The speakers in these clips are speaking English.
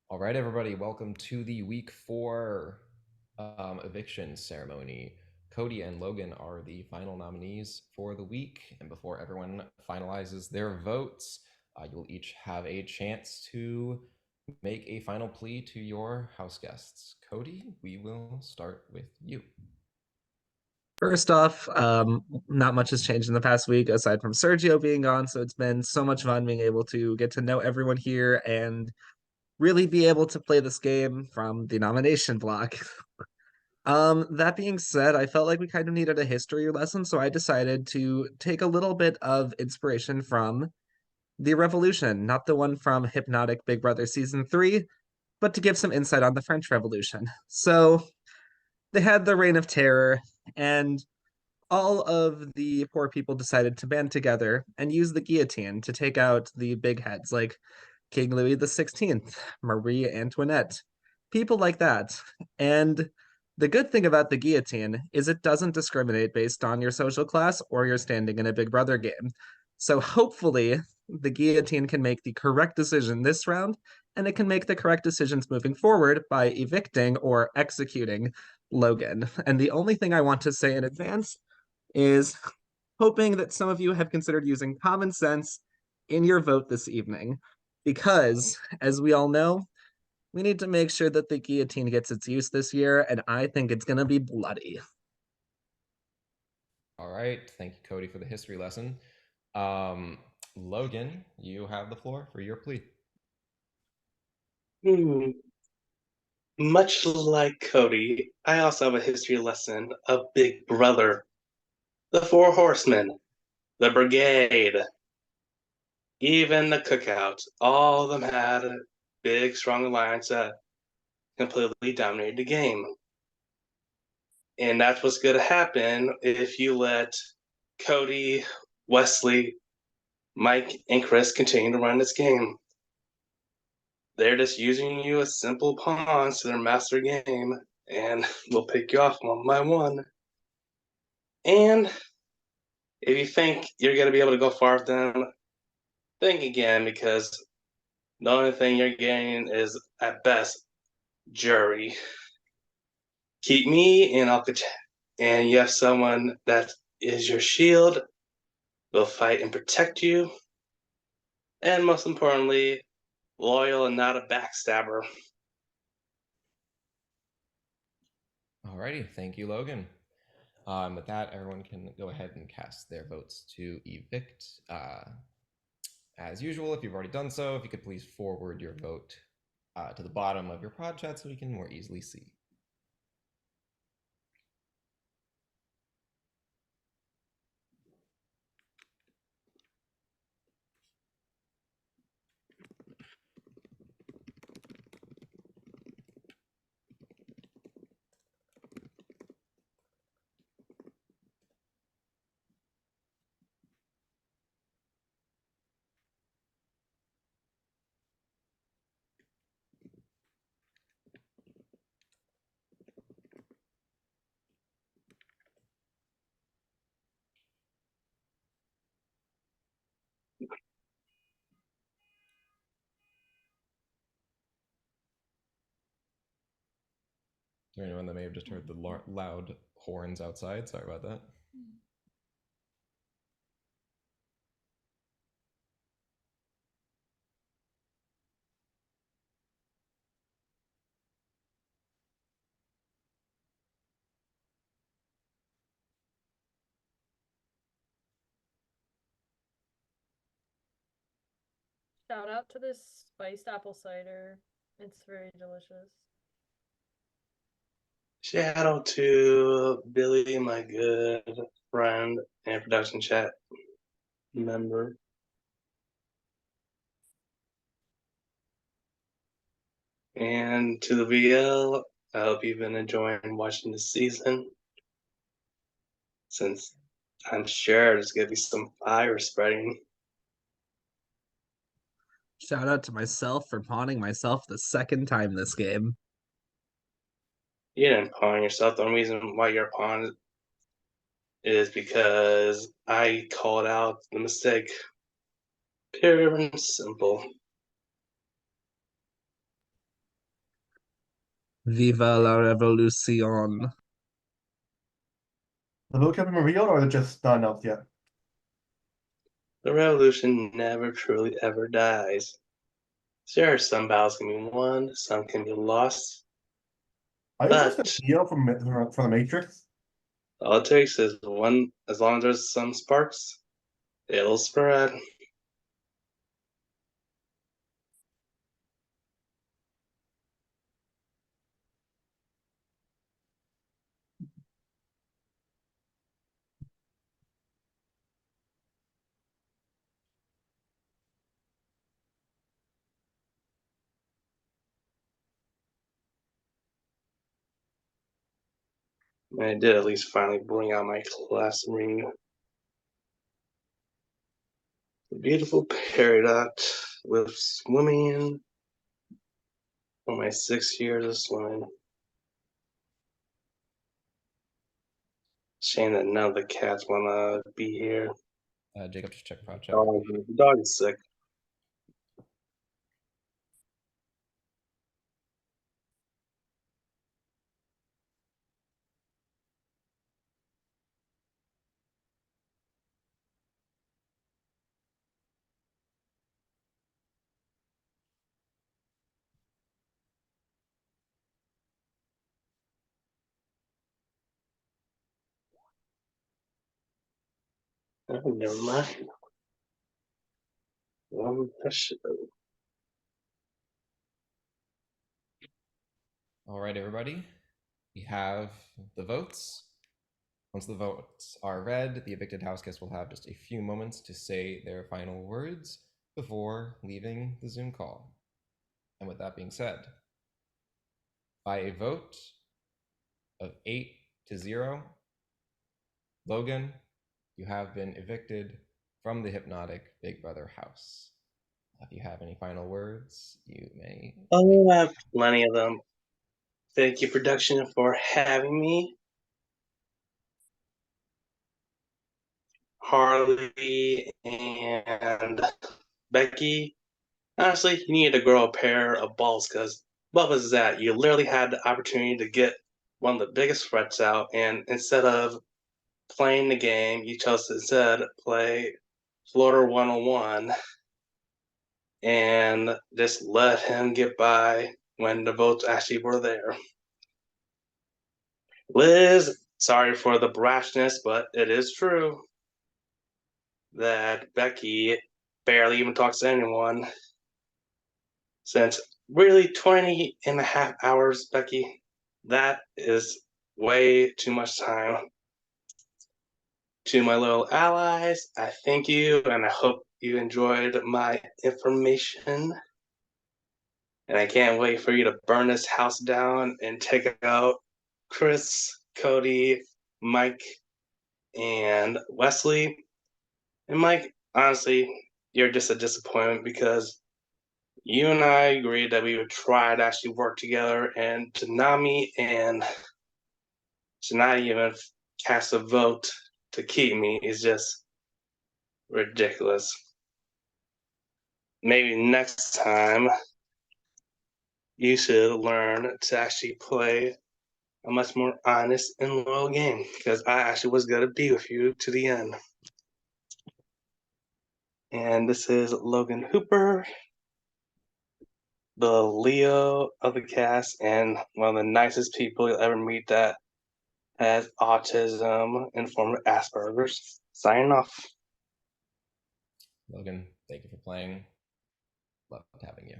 All right, everybody, welcome to the week four eviction ceremony. Cody and Logan are the final nominees for the week. And before everyone finalizes their votes, you'll each have a chance to make a final plea to your house guests. Cody, we will start with you. First off, not much has changed in the past week aside from Sergio being gone. So it's been so much fun being able to get to know everyone here and really be able to play this game from the nomination block. That being said, I felt like we kind of needed a history lesson, so I decided to take a little bit of inspiration from the Revolution, not the one from Hypnotic Big Brother Season 3, but to give some insight on the French Revolution. So they had the Reign of Terror, and all of the poor people decided to band together and use the guillotine to take out the big heads like King Louis XVI, Marie Antoinette, people like that. And the good thing about the guillotine is it doesn't discriminate based on your social class or your standing in a Big Brother game. So hopefully, the guillotine can make the correct decision this round, and it can make the correct decisions moving forward by evicting or executing Logan. And the only thing I want to say in advance is hoping that some of you have considered using common sense in your vote this evening. Because, as we all know, we need to make sure that the guillotine gets its use this year, and I think it's going to be bloody. All right, thank you, Cody, for the history lesson. Um, Logan, you have the floor for your plea. Hmm. Much like Cody, I also have a history lesson of Big Brother, the Four Horsemen, the Brigade, even the Cookout. All of them had a big, strong alliance that completely dominated the game. And that's what's going to happen if you let Cody, Wesley, Mike, and Chris continue to run this game. They're just using you as simple pawns to their master game, and we'll pick you off one by one. And if you think you're going to be able to go far with them, think again, because the only thing you're getting is, at best, jury. Keep me in Alcatraz, and you have someone that is your shield, will fight and protect you, and most importantly, loyal and not a backstabber. Alrighty, thank you, Logan. With that, everyone can go ahead and cast their votes to evict. As usual, if you've already done so, if you could please forward your vote to the bottom of your pod chat so we can more easily see. Is there anyone that may have just heard the loud horns outside? Sorry about that. Shout out to this spiced apple cider. It's very delicious. Shout out to Billy, my good friend and production chat member. And to the VL, I hope you've been enjoying watching this season, since I'm sure there's going to be some fire spreading. Shout out to myself for pawning myself the second time this game. You didn't pawn yourself. The only reason why you're pawned is because I called out the mistake. Pure and simple. Viva la revolución. The vote have been revealed, or is it just not announced yet? The revolution never truly ever dies. Sure, some battles can be won, some can be lost, I but just Neo from the Matrix. all it takes is one, as long as there's some sparks, it'll spread. I did at least finally bring out my class ring. The beautiful peridot with swimming for my 6 years of swimming. Shame that none of the cats want to be here. Jacob, just check prod check. The dog is sick. Oh, never mind. All right, everybody. We have the votes. Once the votes are read, the evicted house guests will have just a few moments to say their final words before leaving the Zoom call. And with that being said, by a vote of 8-0, Logan, you have been evicted from the hypnotic Big Brother house. If you have any final words, you may. Oh, I have plenty of them. Thank you, production, for having me. Harley and Becky, honestly, you needed to grow a pair of balls because what was that? You literally had the opportunity to get one of the biggest threats out, and instead of playing the game, you chose to instead play Floater 101 and just let him get by when the votes actually were there. Liz, sorry for the brashness, but it is true that Becky barely even talks to anyone. Since really 20 and a half hours, Becky, that is way too much time. To my little allies, I thank you and I hope you enjoyed my information. And I can't wait for you to burn this house down and take out Chris, Cody, Mike, and Wesley. And Mike, honestly, you're just a disappointment because you and I agreed that we would try to actually work together, and Tanami and to not even cast a vote to keep me is just ridiculous. Maybe next time you should learn to actually play a much more honest and loyal game because I actually was going to be with you to the end. And this is Logan Hooper, the Leo of the cast, and one of the nicest people you'll ever meet that has autism and former Asperger's. Signing off. Logan, thank you for playing. Loved having you.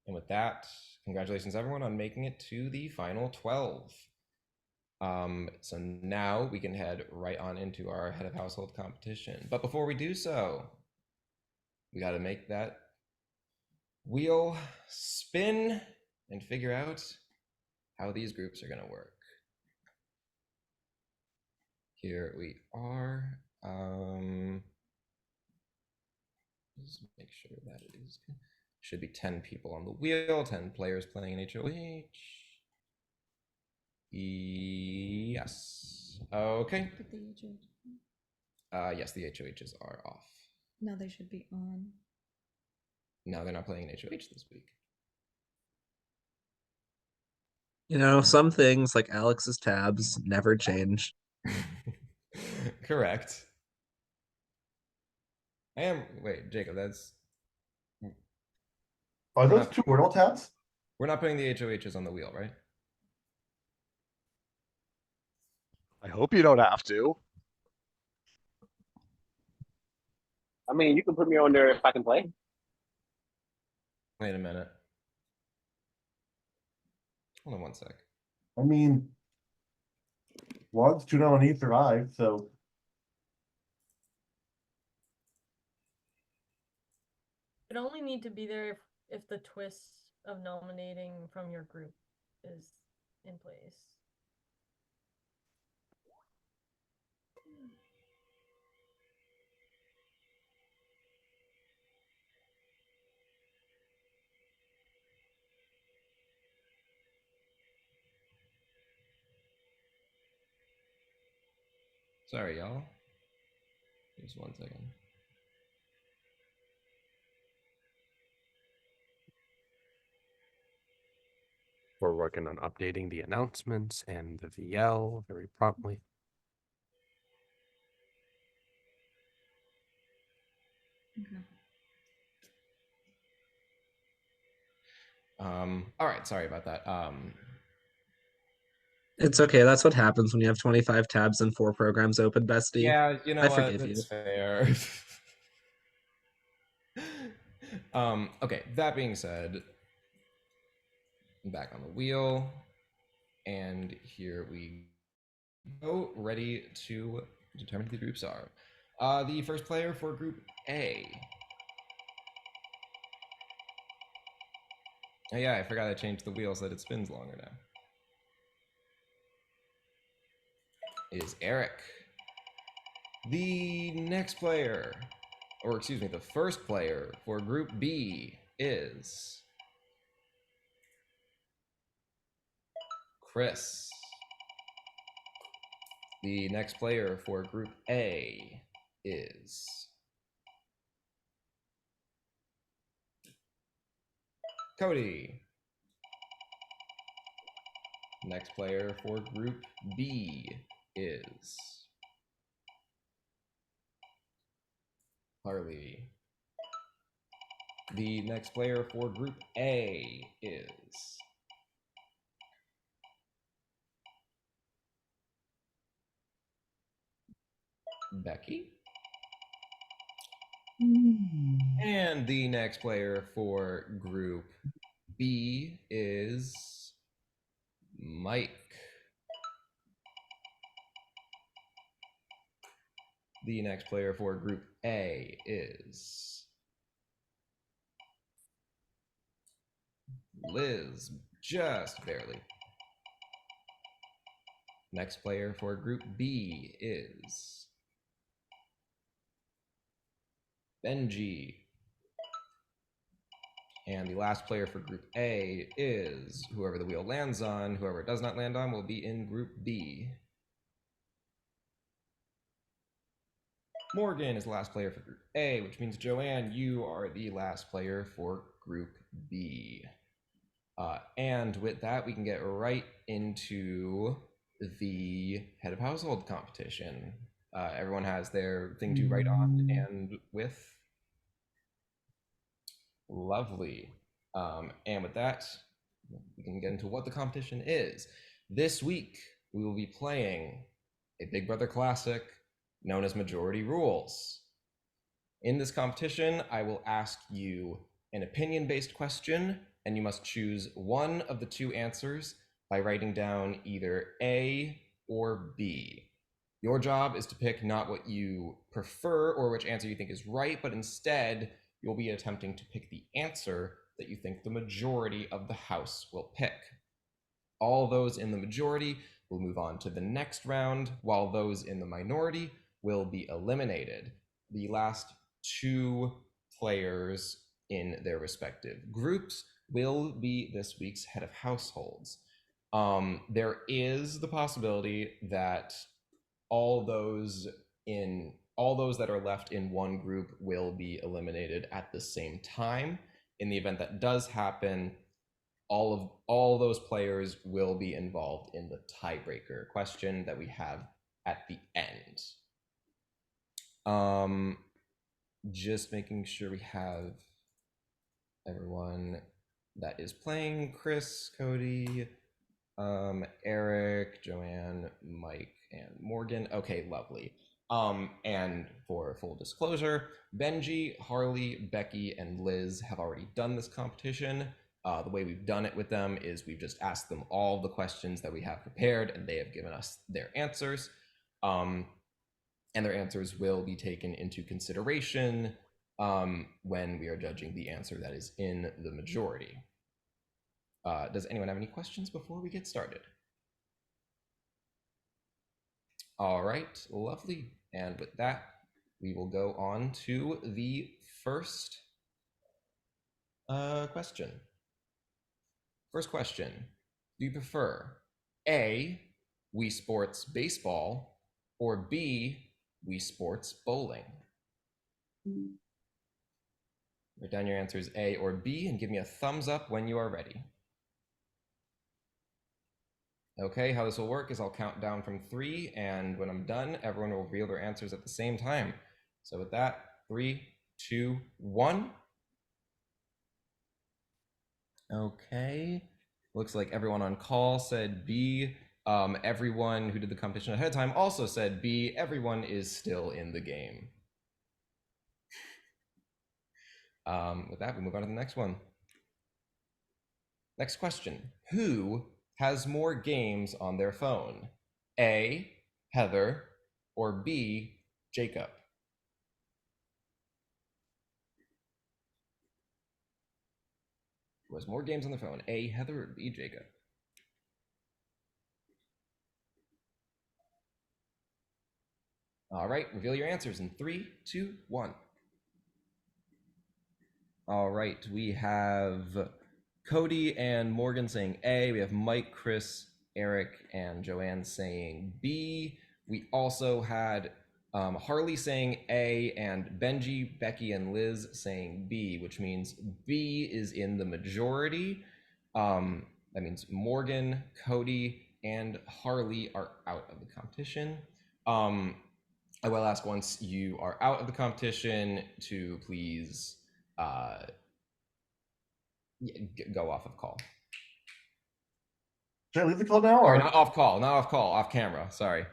And with that, congratulations everyone on making it to the final 12. So now we can head right on into our head of household competition. But before we do so, we got to make that wheel spin and figure out how these groups are going to work. Here we are. Just make sure that it is good. Should be 10 people on the wheel, 10 players playing an HOH. Yes. Okay. Put the HOH. Yes, the HOHs are off. No, they should be on. No, they're not playing an HOH this week. You know, some things like Alex's tabs never change. Correct. Wait, Jacob, that's. Are We're those not, two Wordle tabs? we're not putting the HOHs on the wheel, right? I hope you don't have to. I mean, you can put me on there if I can play. Wait a minute. Hold on one sec. I mean, one's two nominees survived, so It only need to be there if the twist of nominating from your group is in place. Sorry, y'all. Just one second. We're working on updating the announcements and the VL very promptly. Okay. All right, sorry about that. It's okay. That's what happens when you have 25 tabs and 4 programs open, bestie. Yeah, you know I what? forgive That's you. fair. Okay, that being said, back on the wheel, and here we go, ready to determine who the groups are. The first player for Group A. Oh yeah, I forgot I changed the wheel so that it spins longer now. Is Eric. The next player, or excuse me, the first player for Group B is Chris. The next player for Group A is Cody. Next player for Group B is Harley. The next player for Group A is Becky. And the next player for Group B is Mike. The next player for Group A is Liz, just barely. Next player for Group B is Benji. And the last player for Group A is whoever the wheel lands on. Whoever it does not land on will be in Group B. Morgan is the last player for Group A, which means, Joanne, you are the last player for Group B. And with that, we can get right into the head of household competition. Everyone has their thing to write on and with. Lovely. And with that, we can get into what the competition is. This week, we will be playing a Big Brother classic known as Majority Rules. In this competition, I will ask you an opinion-based question, and you must choose one of the two answers by writing down either A or B. Your job is to pick not what you prefer or which answer you think is right, but instead you'll be attempting to pick the answer that you think the majority of the house will pick. All those in the majority will move on to the next round, while those in the minority will be eliminated. The last two players in their respective groups will be this week's head of households. There is the possibility that all those that are left in one group will be eliminated at the same time. In the event that does happen, all those players will be involved in the tiebreaker question that we have at the end. Just making sure we have everyone that is playing: Chris, Cody, Eric, Joanne, Mike, and Morgan. Okay, lovely. And for full disclosure, Benji, Harley, Becky, and Liz have already done this competition. The way we've done it with them is we've just asked them all the questions that we have prepared, and they have given us their answers. And their answers will be taken into consideration when we are judging the answer that is in the majority. Does anyone have any questions before we get started? All right, lovely. And with that, we will go on to the first question. First question, do you prefer A, Wii Sports Baseball, or B, Wii Sports Bowling? Write down your answers A or B and give me a thumbs up when you are ready. Okay, how this will work is I'll count down from 3, and when I'm done, everyone will reveal their answers at the same time. So with that, 3, 2, 1. Okay, looks like everyone on call said B. Everyone who did the competition ahead of time also said B. Everyone is still in the game. With that, we move on to the next one. Next question, who has more games on their phone? A, Heather, or B, Jacob? Who has more games on their phone? A, Heather, or B, Jacob? All right, reveal your answers in 3, 2, 1. All right, we have Cody and Morgan saying A. We have Mike, Chris, Eric, and Joanne saying B. We also had Harley saying A, and Benji, Becky, and Liz saying B, which means B is in the majority. That means Morgan, Cody, and Harley are out of the competition. I will ask, once you are out of the competition, to please go off of call. Should I leave the call now? Sorry, Or not off call, off camera. Sorry.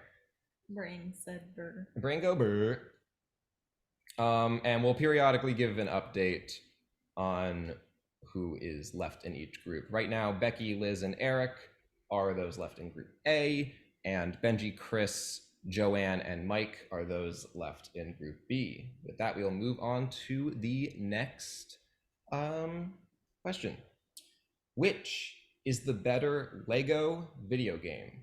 Brain said burr. Brain go burr. And we'll periodically give an update on who is left in each group. Right now, Becky, Liz, and Eric are those left in group A, and Benji, Chris, Joanne, and Mike are those left in group B. With that, we'll move on to the next question. Which is the better Lego video game?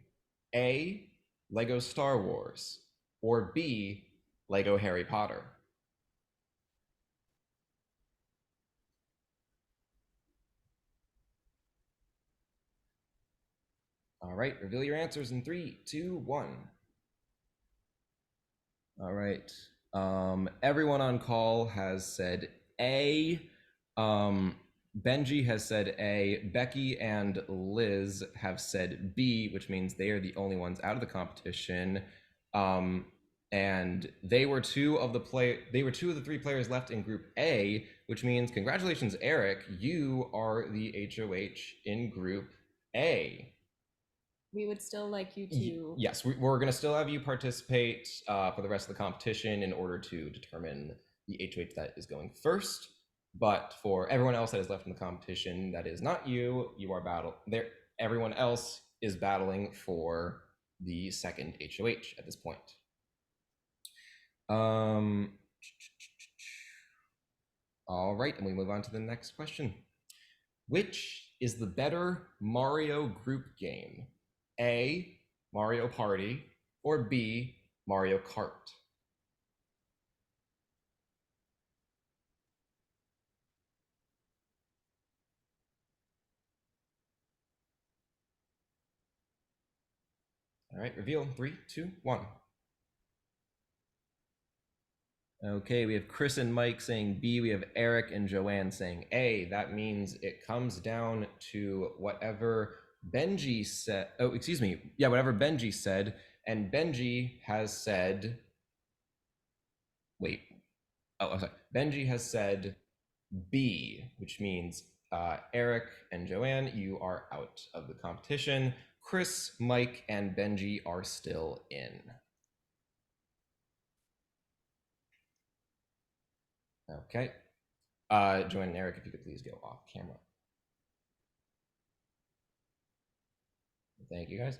A, Lego Star Wars, or B, Lego Harry Potter? All right, reveal your answers in 3, 2, 1. All right. Everyone on call has said A. Benji has said A. Becky and Liz have said B, which means they are the only ones out of the competition. And they were two of the 3 players left in group A, which means congratulations, Eric, you are the HOH in group A. We would still like you to. Yes, we're going to still have you participate for the rest of the competition in order to determine the HOH that is going first. But for everyone else that is left in the competition, that is not you, you are everyone else is battling for the second HOH at this point. All right, and we move on to the next question. Which is the better Mario group game? A, Mario Party, or B, Mario Kart? All right, reveal in 3, 2, 1. Okay, we have Chris and Mike saying B. We have Eric and Joanne saying A. That means it comes down to whatever Benji said. Oh, excuse me. Yeah, whatever Benji said. And Benji has said. Wait. Oh, I'm sorry. Benji has said B, which means Eric and Joanne, you are out of the competition. Chris, Mike, and Benji are still in. Okay. Joanne and Eric, if you could please go off camera. Thank you, guys.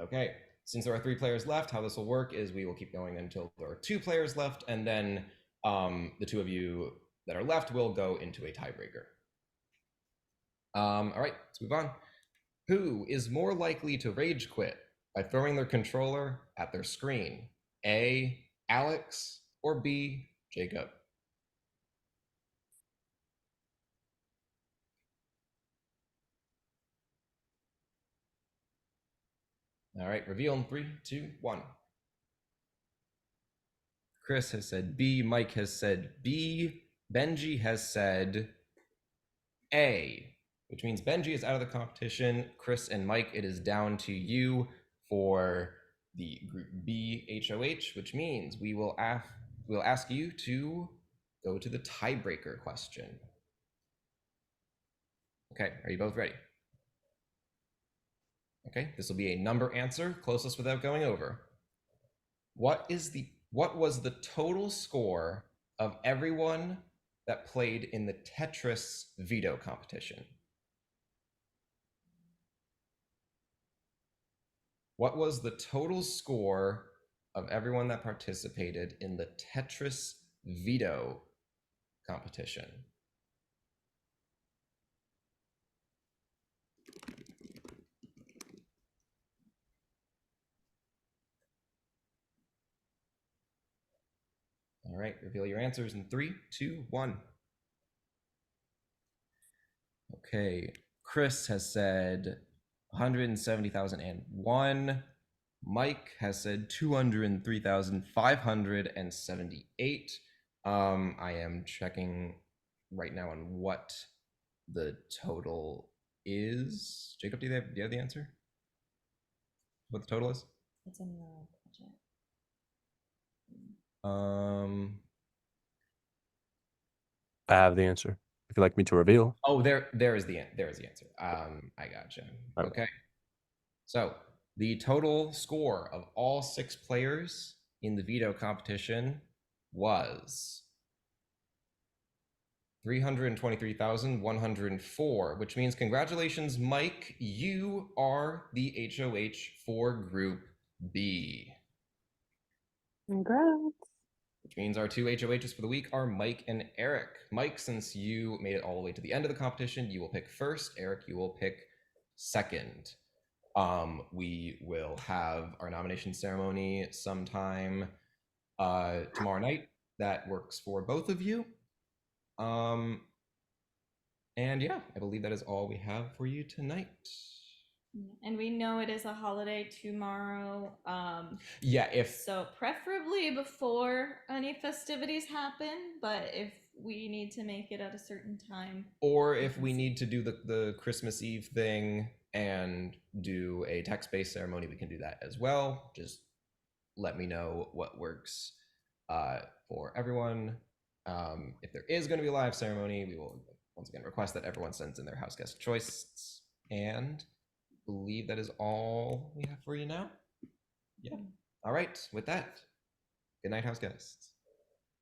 Okay. Since there are 3 players left, how this will work is we will keep going until there are 2 players left, and then the 2 of you that are left will go into a tiebreaker. All right, let's move on. Who is more likely to rage quit by throwing their controller at their screen? A, Alex, or B, Jacob? All right, reveal in 3, 2, 1. Chris has said B, Mike has said B, Benji has said A, which means Benji is out of the competition. Chris and Mike, it is down to you for the group B HOH, which means we'll ask you to go to the tiebreaker question. Okay, are you both ready? Okay, this will be a number answer, closest without going over. What was the total score of everyone that played in the Tetris veto competition? What was the total score of everyone that participated in the Tetris veto competition? All right, reveal your answers in 3, 2, 1. Okay, Chris has said 170,001. Mike has said 203,578. I am checking right now on what the total is. Jacob, do you have the answer? What the total is? It's in the budget. I have the answer. If you'd like me to reveal. Oh, there is the answer. I gotcha. Okay. So the total score of all 6 players in the veto competition was 323,104, which means congratulations, Mike. You are the HOH for Group B. Congrats. Which means our 2 HOHs for the week are Mike and Eric. Mike, since you made it all the way to the end of the competition, you will pick first. Eric, you will pick second. We will have our nomination ceremony sometime tomorrow night. That works for both of you. And yeah, I believe that is all we have for you tonight. And we know it is a holiday tomorrow. Yeah, so preferably before any festivities happen, but if we need to make it at a certain time, or if we need to do the Christmas Eve thing and do a text-based ceremony, we can do that as well. Just let me know what works for everyone. If there is going to be a live ceremony, we will once again request that everyone sends in their house guest choice. And believe that is all we have for you now. Yeah. All right. With that, good night, house guests.